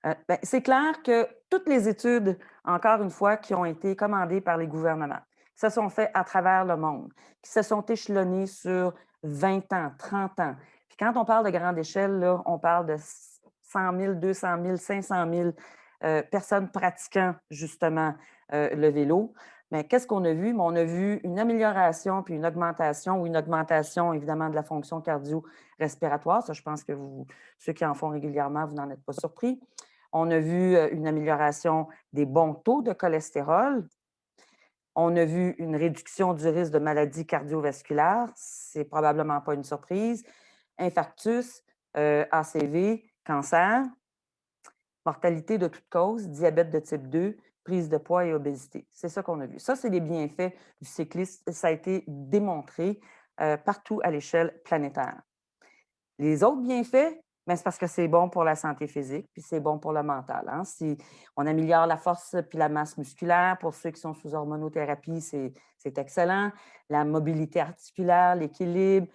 Ben, c'est clair que toutes les études, encore une fois, qui ont été commandées par les gouvernements, qui se sont faites à travers le monde, qui se sont échelonnées sur 20 ans, 30 ans. Puis quand on parle de grande échelle, là, on parle de 100 000, 200 000, 500 000 personnes pratiquant justement le vélo. Mais qu'est-ce qu'on a vu? On a vu une amélioration puis une augmentation, ou une augmentation évidemment de la fonction cardio-respiratoire. Ça, je pense que ceux qui en font régulièrement, vous n'en êtes pas surpris. On a vu une amélioration des bons taux de cholestérol. On a vu une réduction du risque de maladies cardiovasculaires. C'est probablement pas une surprise. Infarctus, ACV, cancer, mortalité de toute cause, diabète de type 2, prise de poids et obésité. C'est ça qu'on a vu. Ça, c'est les bienfaits du cycliste. Ça a été démontré partout à l'échelle planétaire. Les autres bienfaits, ben, c'est parce que c'est bon pour la santé physique, puis c'est bon pour le mental. Hein? Si on améliore la force puis la masse musculaire, pour ceux qui sont sous hormonothérapie, c'est excellent. La mobilité articulaire, l'équilibre,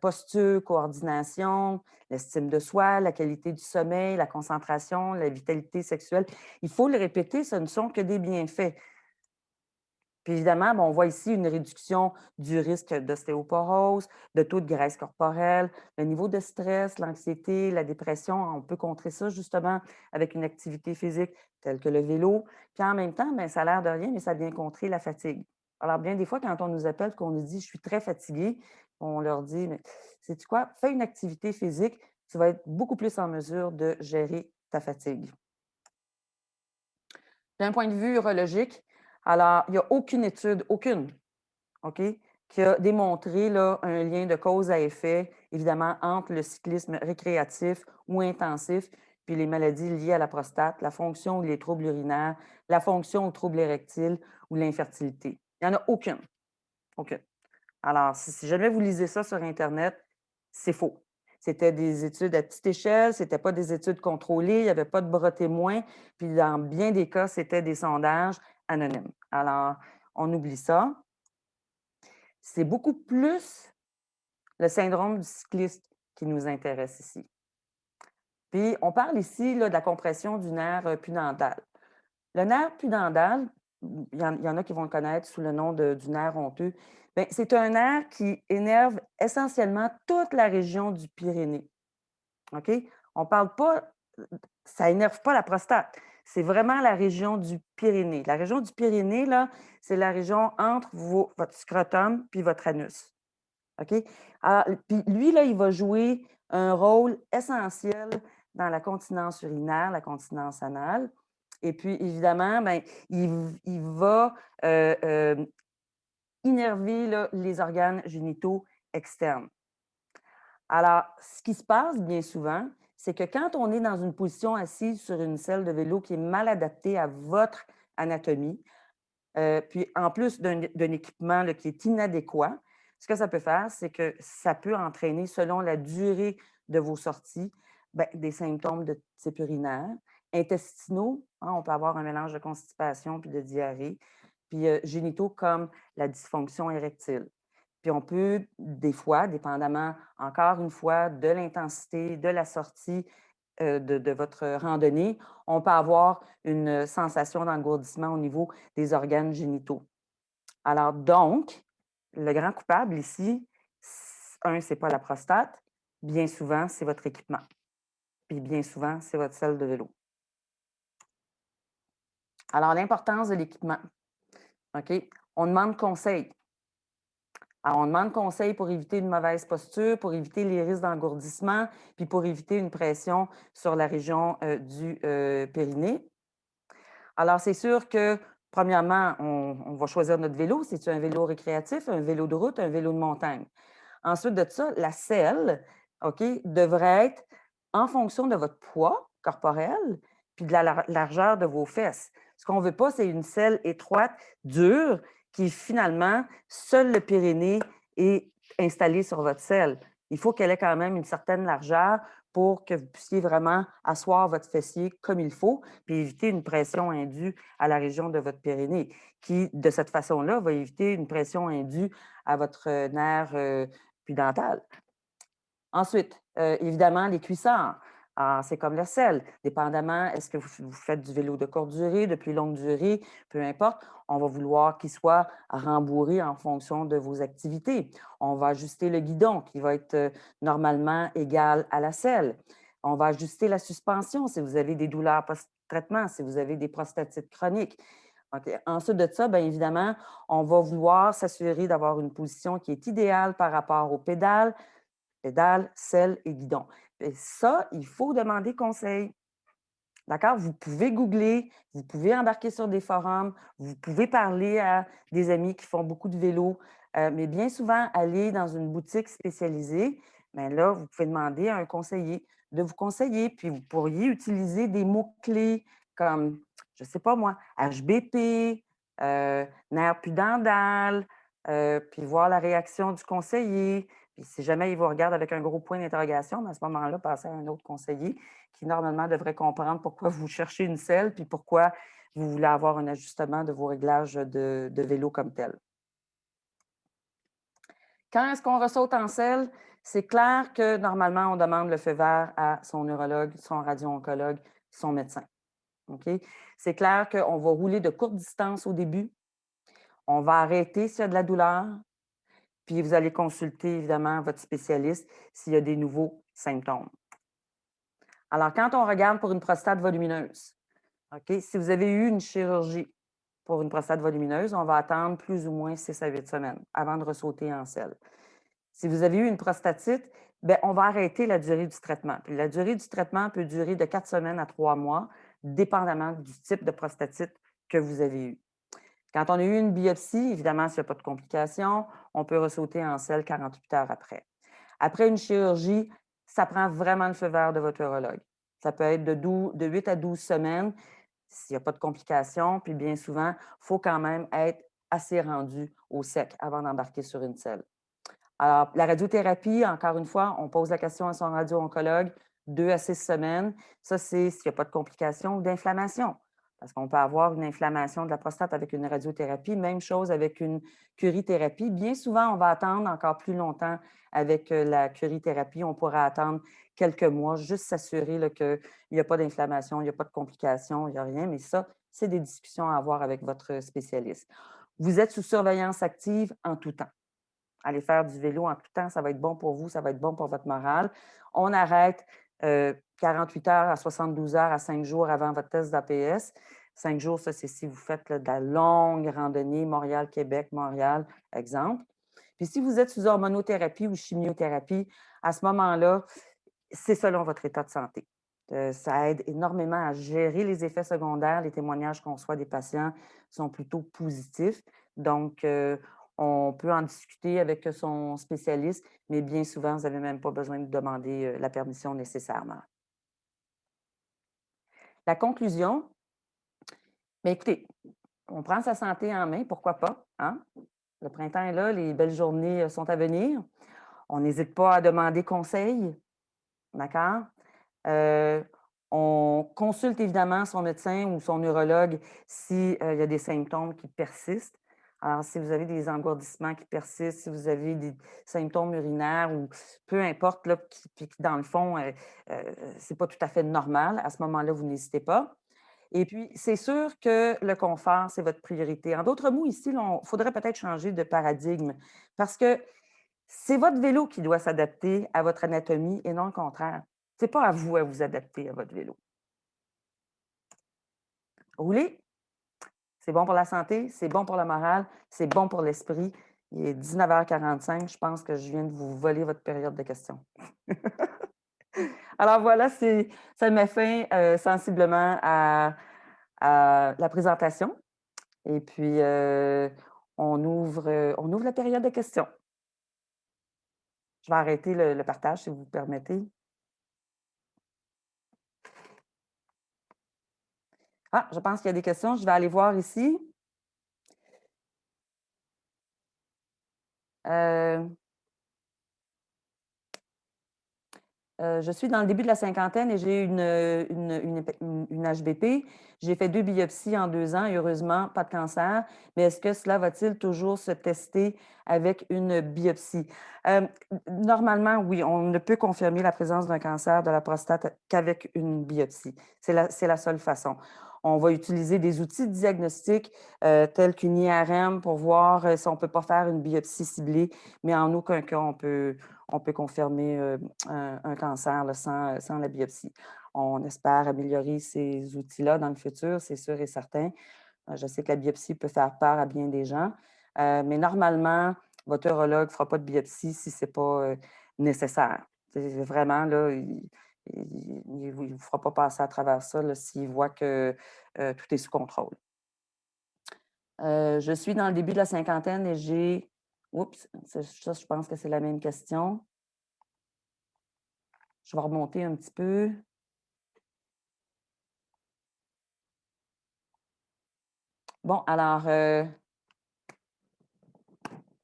posture, coordination, l'estime de soi, la qualité du sommeil, la concentration, la vitalité sexuelle. Il faut le répéter, ce ne sont que des bienfaits. Puis évidemment, on voit ici une réduction du risque d'ostéoporose, de taux de graisse corporelle, le niveau de stress, l'anxiété, la dépression. On peut contrer ça justement avec une activité physique telle que le vélo. Puis en même temps, bien, ça a l'air de rien, mais ça vient contrer la fatigue. Alors bien des fois, quand on nous appelle, qu'on nous dit « je suis très fatigué », on leur dit « mais sais-tu quoi, fais une activité physique, tu vas être beaucoup plus en mesure de gérer ta fatigue ». D'un point de vue urologique, alors, il n'y a aucune étude, aucune, OK, qui a démontré là, un lien de cause à effet, évidemment, entre le cyclisme récréatif ou intensif, puis les maladies liées à la prostate, la fonction ou les troubles urinaires, la fonction ou troubles érectiles ou l'infertilité. Il n'y en a aucune. Aucune. Alors, si jamais vous lisez ça sur Internet, c'est faux. C'était des études à petite échelle, ce n'était pas des études contrôlées, il n'y avait pas de bras témoins, puis dans bien des cas, c'était des sondages anonymes. Alors, on oublie ça. C'est beaucoup plus le syndrome du cycliste qui nous intéresse ici. Puis, on parle ici là, de la compression du nerf pudendal. Le nerf pudendal, il y en a qui vont le connaître sous le nom du nerf honteux. Bien, c'est un nerf qui énerve essentiellement toute la région du Pyrénées. OK? On ne parle pas, ça n'énerve pas la prostate. C'est vraiment la région du Pyrénées. La région du Pyrénées, là, c'est la région entre votre scrotum puis votre anus. OK? Alors, puis lui, là, il va jouer un rôle essentiel dans la continence urinaire, la continence anale. Et puis, évidemment, ben, il va innerver là, les organes génitaux externes. Alors, ce qui se passe bien souvent, c'est que quand on est dans une position assise sur une selle de vélo qui est mal adaptée à votre anatomie, puis en plus d'un équipement là, qui est inadéquat, ce que ça peut faire, c'est que ça peut entraîner, selon la durée de vos sorties, ben, des symptômes de type urinaire, intestinaux. Hein, on peut avoir un mélange de constipation puis de diarrhée. puis génitaux comme la dysfonction érectile. Puis on peut, des fois, dépendamment, encore une fois, de l'intensité, de la sortie de votre randonnée, on peut avoir une sensation d'engourdissement au niveau des organes génitaux. Alors donc, le grand coupable ici, c'est pas la prostate, bien souvent, c'est votre équipement. Puis bien souvent, c'est votre selle de vélo. Alors, l'importance de l'équipement. OK? On demande conseil. Alors, on demande conseil pour éviter une mauvaise posture, pour éviter les risques d'engourdissement, puis pour éviter une pression sur la région du périnée. Alors, c'est sûr que, premièrement, on va choisir notre vélo. C'est-tu un vélo récréatif, un vélo de route, un vélo de montagne? Ensuite de ça, la selle, OK, devrait être en fonction de votre poids corporel puis de la largeur de vos fesses. Ce qu'on ne veut pas, c'est une selle étroite, dure, qui finalement, seul le périnée est installé sur votre selle. Il faut qu'elle ait quand même une certaine largeur pour que vous puissiez vraiment asseoir votre fessier comme il faut, puis éviter une pression indue à la région de votre périnée, qui, de cette façon-là, va éviter une pression indue à votre nerf puis dental. Ensuite, évidemment, les cuissards. Ah, c'est comme le sel. Dépendamment, est-ce que vous faites du vélo de courte durée, de plus longue durée, peu importe, on va vouloir qu'il soit rembourré en fonction de vos activités. On va ajuster le guidon qui va être normalement égal à la selle. On va ajuster la suspension si vous avez des douleurs post-traitement, si vous avez des prostatites chroniques. OK. Ensuite de ça, bien évidemment, on va vouloir s'assurer d'avoir une position qui est idéale par rapport aux pédales, selle et guidon. Et ça, il faut demander conseil. D'accord? Vous pouvez googler, vous pouvez embarquer sur des forums, vous pouvez parler à des amis qui font beaucoup de vélo, mais bien souvent, aller dans une boutique spécialisée, bien là, vous pouvez demander à un conseiller de vous conseiller, puis vous pourriez utiliser des mots-clés comme, je ne sais pas moi, HBP, nerf pudendal, puis voir la réaction du conseiller. Puis si jamais il vous regarde avec un gros point d'interrogation, ben, à ce moment-là, passez à un autre conseiller qui normalement devrait comprendre pourquoi vous cherchez une selle, puis pourquoi vous voulez avoir un ajustement de vos réglages de vélo comme tel. Quand est-ce qu'on ressaute en selle? C'est clair que normalement, on demande le feu vert à son neurologue, son radio-oncologue, son médecin. OK? C'est clair qu'on va rouler de courte distance au début. On va arrêter s'il y a de la douleur, puis vous allez consulter évidemment votre spécialiste s'il y a des nouveaux symptômes. Alors, quand on regarde pour une prostate volumineuse, OK, si vous avez eu une chirurgie pour une prostate volumineuse, on va attendre plus ou moins 6 à 8 semaines avant de ressauter en selle. Si vous avez eu une prostatite, bien, on va arrêter la durée du traitement. Puis la durée du traitement peut durer de 4 semaines à 3 mois, dépendamment du type de prostatite que vous avez eu. Quand on a eu une biopsie, évidemment, s'il n'y a pas de complications, on peut ressauter en selle 48 heures après. Après une chirurgie, ça prend vraiment le feu vert de votre urologue. Ça peut être de 8 à 12 semaines s'il n'y a pas de complications. Puis bien souvent, il faut quand même être assez rendu au sec avant d'embarquer sur une selle. Alors, la radiothérapie, encore une fois, on pose la question à son radio-oncologue, 2 à 6 semaines. Ça, c'est s'il n'y a pas de complications ou d'inflammation. Parce qu'on peut avoir une inflammation de la prostate avec une radiothérapie. Même chose avec une curithérapie. Bien souvent, on va attendre encore plus longtemps avec la curithérapie. On pourra attendre quelques mois, juste s'assurer qu'il n'y a pas d'inflammation, il n'y a pas de complications, il n'y a rien. Mais ça, c'est des discussions à avoir avec votre spécialiste. Vous êtes sous surveillance active en tout temps. Aller faire du vélo en tout temps, ça va être bon pour vous, ça va être bon pour votre morale. On arrête 48 heures à 72 heures à 5 jours avant votre test d'APS. 5 jours, ça, c'est si vous faites là, de la longue randonnée Montréal-Québec, Montréal, exemple. Puis si vous êtes sous hormonothérapie ou chimiothérapie, à ce moment-là, c'est selon votre état de santé. Ça aide énormément à gérer les effets secondaires. Les témoignages qu'on reçoit des patients sont plutôt positifs. Donc, on peut en discuter avec son spécialiste, mais bien souvent, vous n'avez même pas besoin de demander la permission nécessairement. La conclusion, bien, écoutez, on prend sa santé en main, pourquoi pas, hein? Le printemps est là, les belles journées sont à venir. On n'hésite pas à demander conseil, d'accord? On consulte évidemment son médecin ou son neurologue s'il y a des symptômes qui persistent. Alors, si vous avez des engourdissements qui persistent, si vous avez des symptômes urinaires ou peu importe, là, qui, dans le fond, c'est pas tout à fait normal, à ce moment-là, vous n'hésitez pas. Et puis, c'est sûr que le confort, c'est votre priorité. En d'autres mots, ici, il faudrait peut-être changer de paradigme parce que c'est votre vélo qui doit s'adapter à votre anatomie et non le contraire. C'est pas à vous à vous adapter à votre vélo. Rouler, c'est bon pour la santé, c'est bon pour le moral, c'est bon pour l'esprit. Il est 19h45. Je pense que je viens de vous voler votre période de questions. Alors voilà, ça met fin sensiblement à la présentation. Et puis, on ouvre la période de questions. Je vais arrêter le partage, si vous permettez. Ah, je pense qu'il y a des questions. Je vais aller voir ici. Euh, je suis dans le début de la cinquantaine et j'ai une HBP. J'ai fait 2 biopsies en 2 ans et heureusement, pas de cancer. Mais est-ce que cela va-t-il toujours se tester avec une biopsie? Euh, Normalement, oui, on ne peut confirmer la présence d'un cancer de la prostate qu'avec une biopsie. C'est la seule façon. On va utiliser des outils de diagnostic tels qu'une IRM pour voir si on ne peut pas faire une biopsie ciblée, mais en aucun cas, on peut confirmer un cancer là, sans la biopsie. On espère améliorer ces outils-là dans le futur, c'est sûr et certain. Je sais que la biopsie peut faire peur à bien des gens, mais normalement, votre urologue ne fera pas de biopsie si ce n'est pas nécessaire. C'est vraiment, là, il ne vous fera pas passer à travers ça s'il voit que tout est sous contrôle. Je suis dans le début de la cinquantaine et j'ai... Oups, ça, je pense que c'est la même question. Je vais remonter un petit peu. Bon, alors,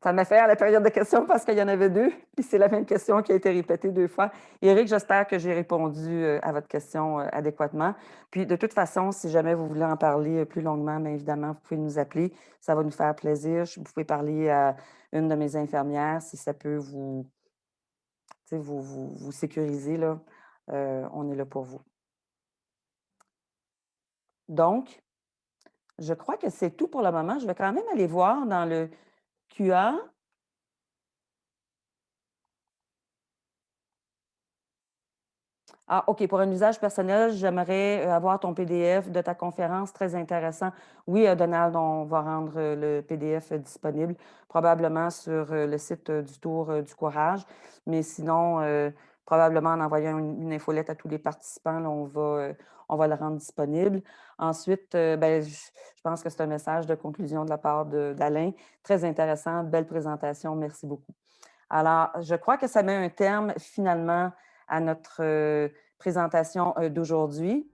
ça m'a fait à la période de questions parce qu'il y en avait 2, puis c'est la même question qui a été répétée 2 fois. Éric, j'espère que j'ai répondu à votre question adéquatement. Puis, de toute façon, si jamais vous voulez en parler plus longuement, bien évidemment, vous pouvez nous appeler. Ça va nous faire plaisir. Vous pouvez parler à une de mes infirmières si ça peut vous sécuriser, là. On est là pour vous. Donc, je crois que c'est tout pour le moment. Je vais quand même aller voir dans le QA. Ah, OK. Pour un usage personnel, j'aimerais avoir ton PDF de ta conférence. Très intéressant. Oui, Donald, on va rendre le PDF disponible, probablement sur le site du Tour du Courage. Mais sinon, probablement en envoyant une infolette à tous les participants, là, on va le rendre disponible. Ensuite, ben, je pense que c'est un message de conclusion de la part d'Alain. Très intéressant. Belle présentation. Merci beaucoup. Alors, je crois que ça met un terme finalement à notre présentation d'aujourd'hui.